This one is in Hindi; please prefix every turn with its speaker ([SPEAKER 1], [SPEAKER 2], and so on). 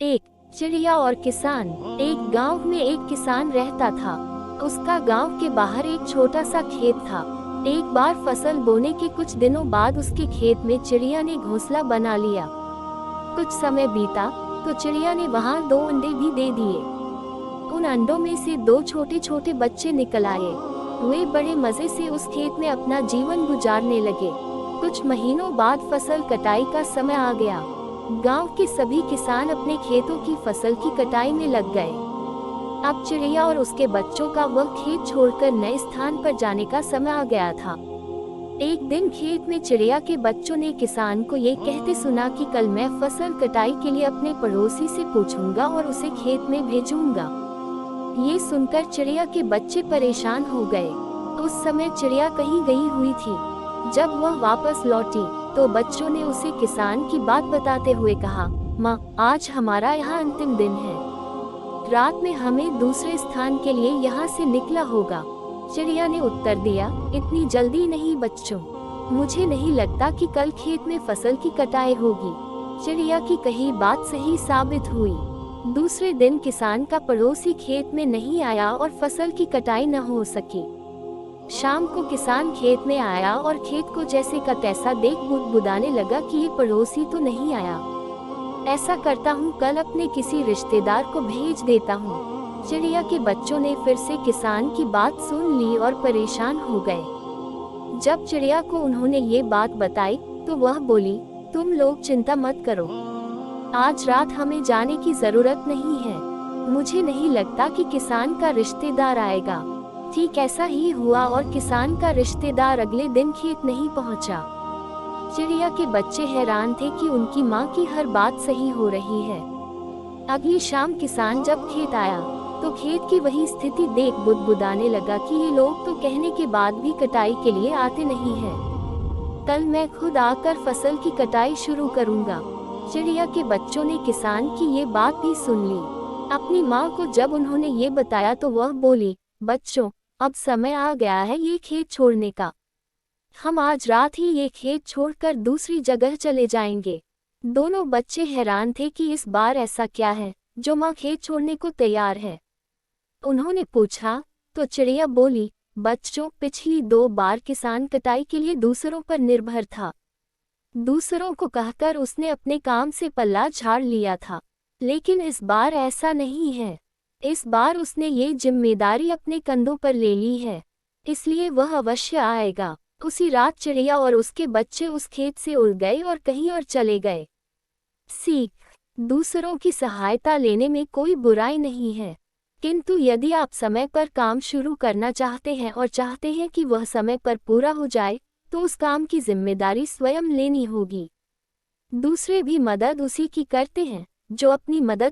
[SPEAKER 1] एक चिड़िया और किसान। एक गांव में एक किसान रहता था। उसका गांव के बाहर एक छोटा सा खेत था। एक बार फसल बोने के कुछ दिनों बाद उसके खेत में चिड़िया ने घोंसला बना लिया। कुछ समय बीता तो चिड़िया ने वहां 2 अंडे भी दे दिए। उन अंडों में से 2 छोटे छोटे बच्चे निकल आए। वे बड़े मजे से उस खेत में अपना जीवन गुजारने लगे। कुछ महीनों बाद फसल कटाई का समय आ गया। गांव के सभी किसान अपने खेतों की फसल की कटाई में लग गए। अब चिड़िया और उसके बच्चों का वह खेत छोड़कर नए स्थान पर जाने का समय आ गया था। एक दिन खेत में चिड़िया के बच्चों ने किसान को ये कहते सुना कि कल मैं फसल कटाई के लिए अपने पड़ोसी से पूछूंगा और उसे खेत में भेजूंगा। ये सुनकर चिड़िया के बच्चे परेशान हो गए। उस समय चिड़िया कहीं गई हुई थी। जब वह वापस लौटी तो बच्चों ने उसे किसान की बात बताते हुए कहा, माँ, आज हमारा यहाँ अंतिम दिन है। रात में हमें दूसरे स्थान के लिए यहाँ से निकला होगा। चिड़िया ने उत्तर दिया, इतनी जल्दी नहीं बच्चों, मुझे नहीं लगता कि कल खेत में फसल की कटाई होगी। चिड़िया की कही बात सही साबित हुई। दूसरे दिन किसान का पड़ोसी खेत में नहीं आया और फसल की कटाई न हो सकी। शाम को किसान खेत में आया और खेत को जैसे का तैसा देख बुदबुदाने लगा कि ये पड़ोसी तो नहीं आया। ऐसा करता हूँ, कल अपने किसी रिश्तेदार को भेज देता हूँ। चिड़िया के बच्चों ने फिर से किसान की बात सुन ली और परेशान हो गए। जब चिड़िया को उन्होंने ये बात बताई तो वह बोली, तुम लोग चिंता मत करो, आज रात हमें जाने की जरूरत नहीं है। मुझे नहीं लगता कि किसान का रिश्तेदार आएगा। ठीक ऐसा ही हुआ और किसान का रिश्तेदार अगले दिन खेत नहीं पहुंचा। चिड़िया के बच्चे हैरान थे कि उनकी माँ की हर बात सही हो रही है। अगली शाम किसान जब खेत आया तो खेत की वही स्थिति देख बुदबुदाने लगा कि ये लोग तो कहने के बाद भी कटाई के लिए आते नहीं हैं। कल मैं खुद आकर फसल की कटाई शुरू करूंगा। चिड़िया के बच्चों ने किसान की ये बात भी सुन ली। अपनी माँ को जब उन्होंने ये बताया तो वह बोली, बच्चों, अब समय आ गया है ये खेत छोड़ने का। हम आज रात ही ये खेत छोड़कर दूसरी जगह चले जाएंगे। दोनों बच्चे हैरान थे कि इस बार ऐसा क्या है जो माँ खेत छोड़ने को तैयार है। उन्होंने पूछा तो चिड़िया बोली, बच्चों, पिछली 2 बार किसान कटाई के लिए दूसरों पर निर्भर था। दूसरों को कहकर उसने अपने काम से पल्ला झाड़ लिया था, लेकिन इस बार ऐसा नहीं है। इस बार उसने ये जिम्मेदारी अपने कंधों पर ले ली है, इसलिए वह अवश्य आएगा। उसी रात चिड़िया और उसके बच्चे उस खेत से उड़ गए और कहीं और चले गए। सीख: दूसरों की सहायता लेने में कोई बुराई नहीं है, किंतु यदि आप समय पर काम शुरू करना चाहते हैं और चाहते हैं कि वह समय पर पूरा हो जाए तो उस काम की जिम्मेदारी स्वयं लेनी होगी। दूसरे भी मदद उसी की करते हैं जो अपनी मदद